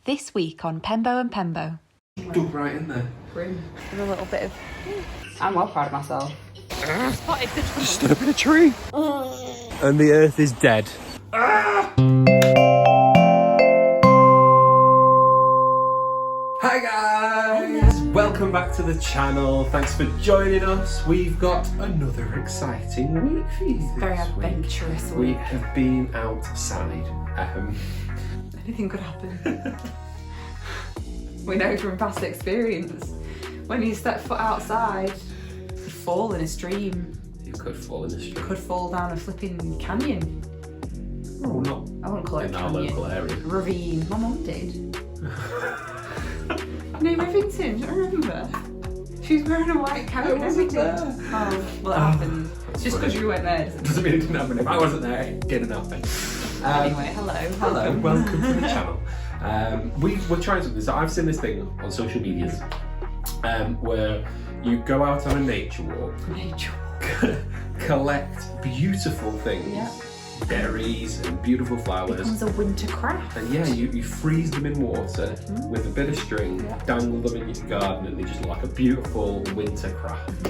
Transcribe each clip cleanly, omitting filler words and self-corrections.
This week on Pembo and Pembo. Dug right in there. With a little bit of... I'm well proud of myself. Spotted the Just stood up in a tree. And the earth is dead. Hi guys! Hello. Welcome back to the channel. Thanks for joining us. We've got another exciting week for you. Very adventurous week. We have been outside. Anything could happen. We know from past experience, when you step foot outside, you could fall in a stream. You could fall in a stream. You could fall down a flipping canyon. Oh, not I wouldn't call it in a our canyon. local area. Ravine. My mum did. No, Rivington, do you remember? She was wearing a white coat and everything. Oh, well, it happened. It's just because you weren't there. Doesn't mean it didn't happen. If I wasn't there, it didn't happen. Anyway, hello. Hello, welcome to the channel. We're trying something. So I've seen this thing on social medias where you go out on a nature walk, collect beautiful things. Yeah. Berries and beautiful flowers. It becomes a winter craft. And yeah, you freeze them in water with a bit of string, dangle them in your garden, and they just look like a beautiful winter craft.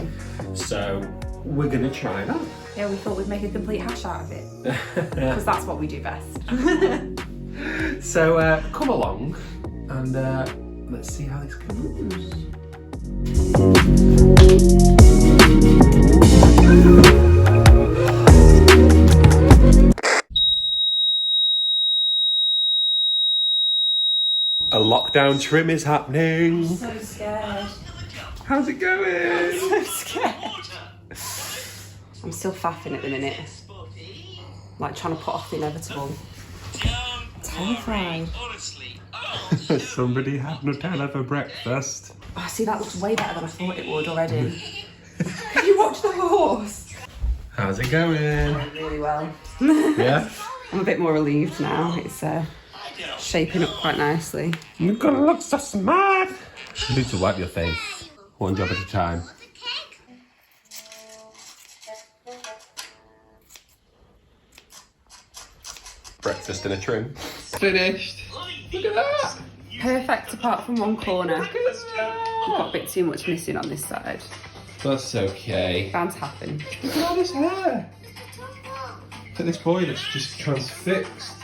So we're gonna try that. Yeah, we thought we'd make a complete hash out of it. Because that's what we do best. So come along and let's see how this goes. A lockdown trim is happening. I'm so scared. How's it going? I'm so scared. I'm still faffing at the minute. Like trying to put off the inevitable. Terrifying. Somebody had Nutella for breakfast. Oh, see, that looks way better than I thought it would already. Can you watch the horse? How's it going? Really well. Yeah? I'm a bit more relieved now. It's shaping up quite nicely. You're gonna look so smart. You need to wipe your face. One job at a time. Breakfast and a trim. Finished. Look at that. Perfect apart from one corner. I've got a bit too much missing on this side. That's okay. Bound to happen. Look at all this hair. Look at this boy that's just transfixed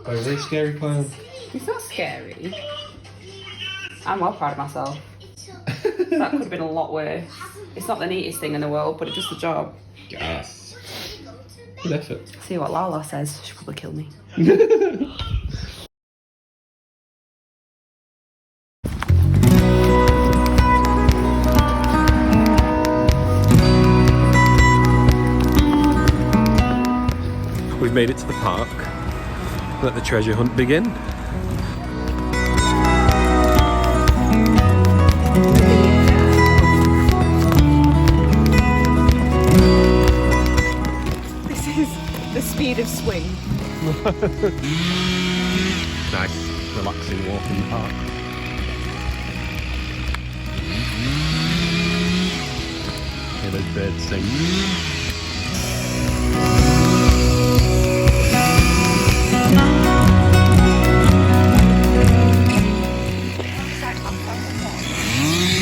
by a really scary clown. It's not scary. I'm well proud of myself. That could have been a lot worse. It's not the neatest thing in the world, but it does the job. Yes. Good effort. See what Lala says. She'll probably kill me. We've made it to the park. Let the treasure hunt begin. This is the speed of swing. Nice, relaxing walk in the park. Hear those birds sing.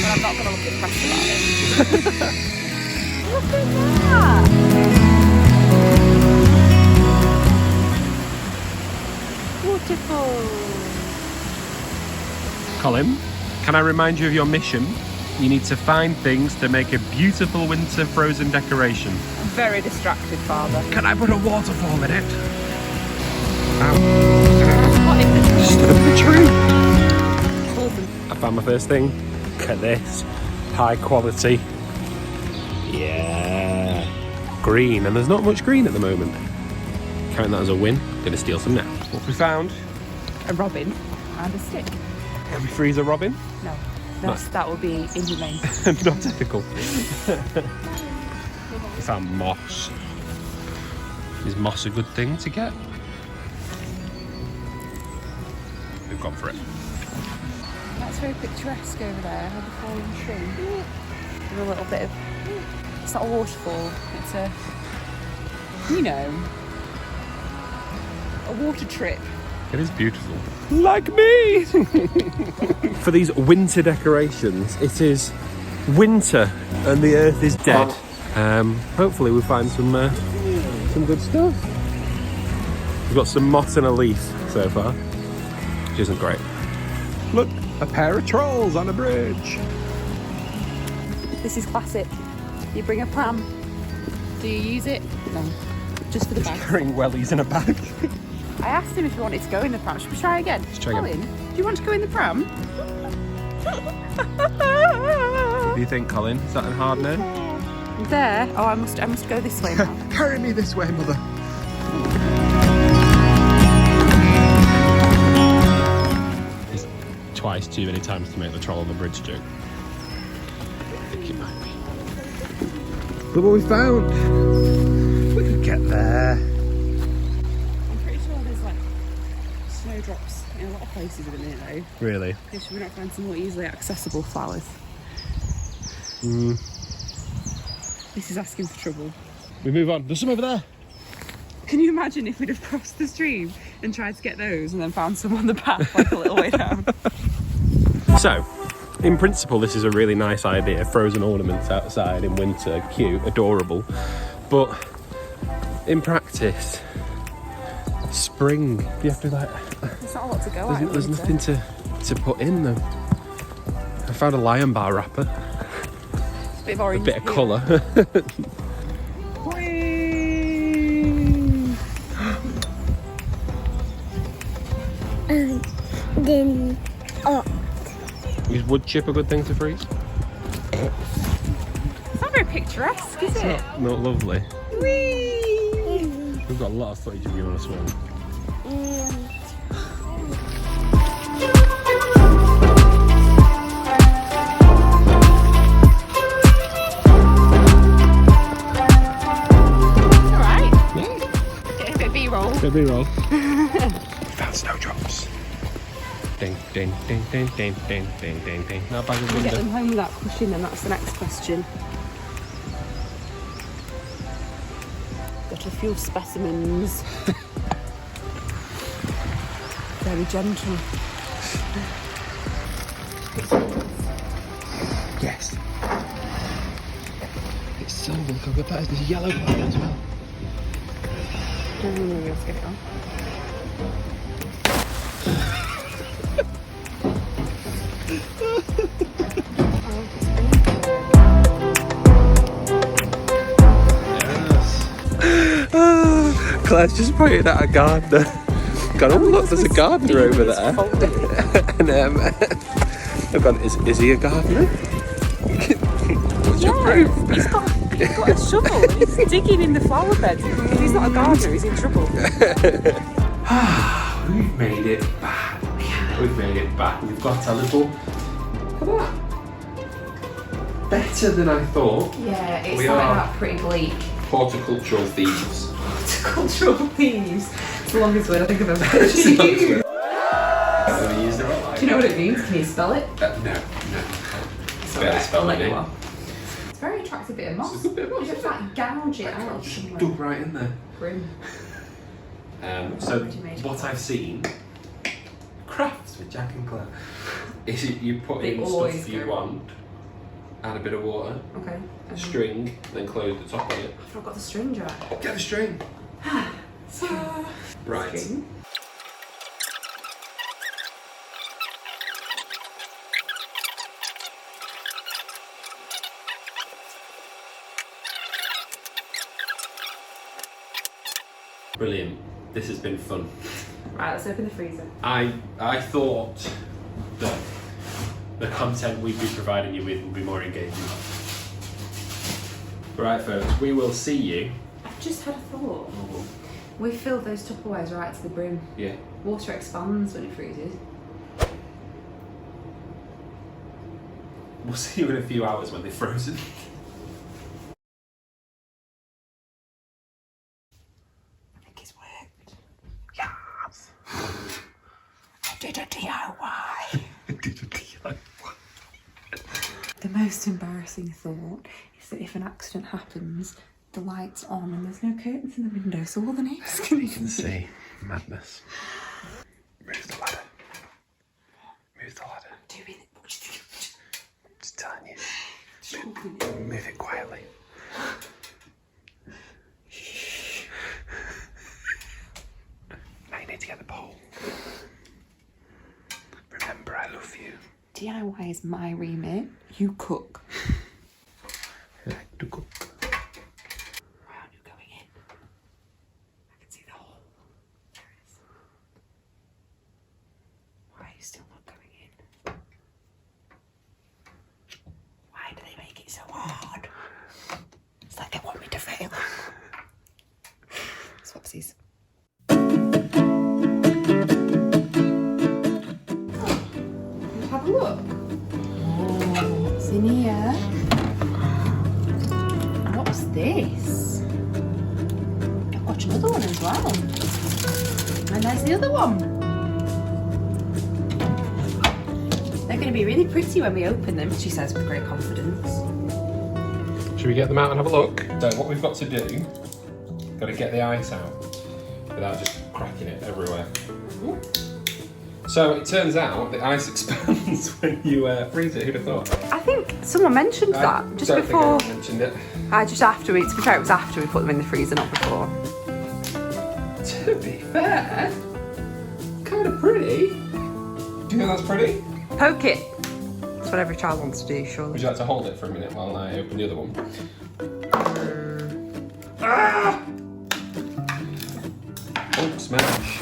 I'm not going to look impressed about it. Look at that! Beautiful. Colin, can I remind you of your mission? You need to find things to make a beautiful winter frozen decoration. I'm very distracted, Father. Can I put a waterfall in it? Stood up in a tree. I found my first thing. Look at this. High quality. Yeah. Green, and there's not much green at the moment. Count that as a win. Gonna steal some now. What we found? A robin and a stick. Can we freeze a robin? No. That would be inhumane. Not ethical. We found moss. Is moss a good thing to get? We've gone for it. That's very picturesque over there, with the fallen tree. With a little bit of... It's not a waterfall, it's a... You know... A water trip. It is beautiful. Like me! For these winter decorations, it is winter and the earth is dead. Hopefully we'll find some good stuff. We've got some moss and a leaf so far, which isn't great. Look, a pair of trolls on a bridge. This is classic. You bring a pram. Do you use it? No. Just for the bag. Carrying wellies in a bag. I asked him if he wanted to go in the pram. Should we try again? Let's try Colin, do you want to go in the pram? What do you think, Colin? Is that a hard no? There. Oh, I must go this way now. Carry me this way, mother. It's twice too many times to make the troll on the bridge joke. I think it might be. Look what we found. We could get there. I'm pretty sure there's like snowdrops in a lot of places at the minute though. Really? Should we not find some more easily accessible flowers? This is asking for trouble. We move on. There's some over there. Can you imagine if we'd have crossed the stream and tried to get those and then found some on the path like a little way down? So, in principle, this is a really nice idea. Frozen ornaments outside in winter, cute, adorable. But in practice, spring, you have to like... There's not a lot to go at. There's nothing to put in them. I found a lion bar wrapper. A bit of orange. A bit of colour. Is wood chip a good thing to freeze? It's not very picturesque, is it? Not lovely. Whee! We've got a lot of footage of you on a swim. Alright. Yeah. Getting a bit of B-roll. Bit of B-roll. Found snowdrops. Ding, ding, ding, ding, ding, ding, ding, ding, ding. Now back in the Get window. them home without crushing them, that's the next question. Got a few specimens. Very gentle. Yes. It's so look over there. There's a yellow one as well. Let's get it on. Claire's just pointed at a gardener. God, oh look, there's a gardener over there. And I've gone, is he a gardener? What's your proof? He's got a shovel and he's digging in the flower bed. If he's not a gardener, he's in trouble. We've made it back. We've made it back. We've got a little... Look at that. Better than I thought. Yeah, it's We starting are- out pretty bleak. Horticultural thieves. Horticultural thieves. It's the longest word I think I've ever heard you use. Have we used it right? Do you know what it means? Can you spell it? No. It's Barely alright, spell I'll my let you name. off. It's a very attractive bit of moss. It's a good bit of moss, You just isn't like gouge it out Just somewhere. dug right in there. Grim. So What you made? what I've seen, crafts with Jack and Claire, is it you put They in always stuff you go want, add a bit of water, Okay. string, then close the top on it. I've not got the string jar. Get the string. So. Right. String. Brilliant. This has been fun. Right, let's open the freezer. I thought that the content we'd be providing you with would be more engaging. Right, folks, we will see you. I've just had a thought. We filled those Tupperwares right to the brim. Yeah. Water expands when it freezes. We'll see you in a few hours when they're frozen. I think it's worked. Yes! I did a DIY. The most embarrassing thought is that if an accident happens, the light's on and there's no curtains in the window, so all the neighbours can See, madness. Move the ladder. Move the ladder. Doing it. Just telling you. Move it quietly. Now you need to get the pole. Remember, I love you. DIY is my remit. You cook. I like to cook. Why aren't you going in? I can see the hole. There it is. Why are you still not going in? Why do they make it so hard? It's like they want me to fail. Swapsies. Have a look. What's in here? What's this? I've got another one as well. And there's the other one. They're going to be really pretty when we open them, she says with great confidence. Should we get them out and have a look? So what we've got to do, got to get the ice out without just cracking it everywhere. Ooh. So it turns out the ice expands when you freeze it. Who'd have thought? I think someone mentioned that just before. Think I mentioned it. Just after we, to be fair, it was after we put them in the freezer, not before. To be fair, kind of pretty. Do you think that's pretty? Poke it. That's what every child wants to do, surely. Would you like to hold it for a minute while I open the other one? Ah! Oh, smash.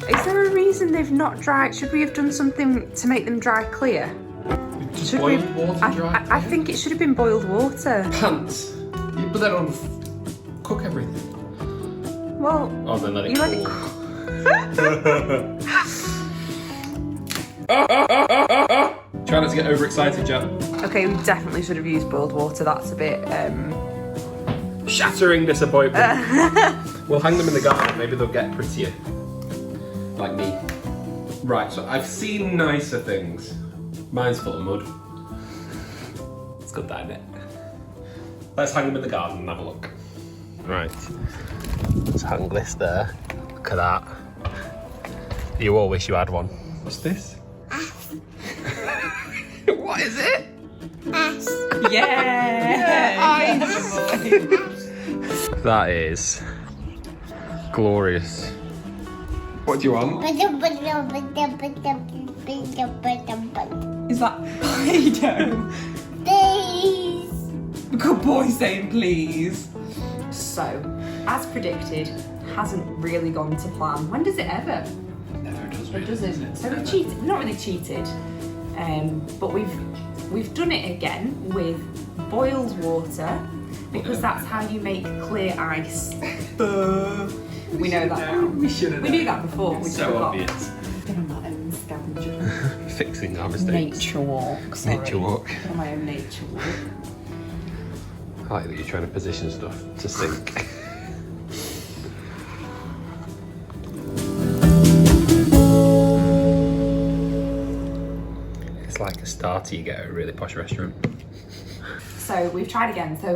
Is there a reason they've not dried? Should we have done something to make them dry clear? Just Should boiled we? water dry? I think it should have been boiled water. Pants. You put that on, cook everything. Well, Oh, then let it you cool. let it cool. Try not to get overexcited, Jack. Okay, we definitely should have used boiled water. That's a bit. Shattering disappointment. We'll hang them in the garden. Maybe they'll get prettier. Like me. Right, so I've seen nicer things. Mine's full of mud. It's good, that, isn't it? Let's hang them in the garden and have a look. Right. Let's hang this there. Look at that. You all wish you had one. What's this? What is it? Yeah. That is glorious. What do you want? Is that Play-Doh? Please. Good boy saying please. So, as predicted, hasn't really gone to plan. When does it ever? Never does. It doesn't. So we've cheated. We've not really cheated, but we've done it again with boiled water because that's how you make clear ice. We know that now. We should have. We knew that before. We It's just so forgot. obvious. Been on my own scavenger. Fixing our mistakes. Nature walk. Sorry. Nature walk. Been on my own nature walk. I like that you're trying to position stuff to sink. It's like a starter you get at a really posh restaurant. So we've tried again. So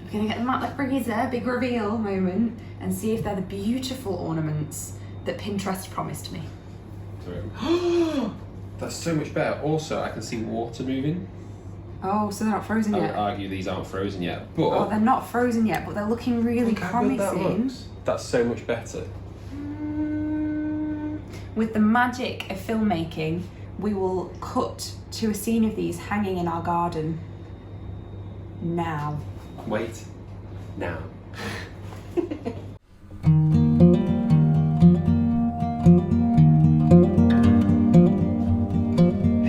we're gonna get them out the freezer, big reveal moment, and see if they're the beautiful ornaments that Pinterest promised me. That's so much better. Also, I can see water moving. Oh, so they're not frozen I would yet? argue these aren't frozen yet, but Oh, they're not frozen yet, but they're looking really look how good that promising. looks. That's so much better. With the magic of filmmaking, we will cut to a scene of these hanging in our garden now. Wait. Now.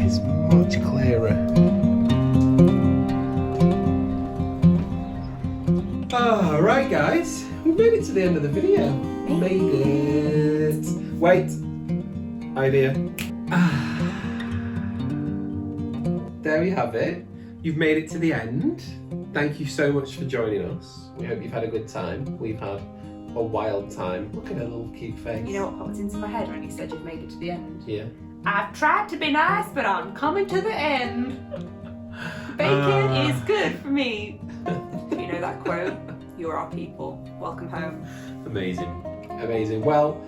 It's much clearer. Right guys, we made it to the end of the video. Made it. Wait. Idea. There we have it. You've made it to the end. Thank you so much for joining us. We hope you've had a good time. We've had a wild time. Look at her little cute face. You know what popped into my head when you said you've made it to the end? Yeah. I've tried to be nice, but I'm coming to the end. Bacon is good for me. You know that quote? You're our people. Welcome home. Amazing. Amazing. Well,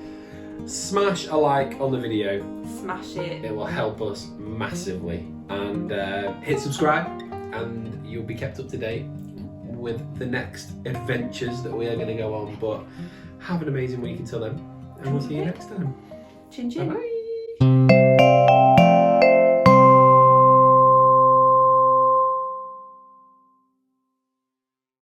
smash a like on the video. Smash it. It will help us massively. And hit subscribe and you'll be kept up to date with the next adventures that we are going to go on. But have an amazing week until then, and we'll see you next time. Chin chin. Bye-bye.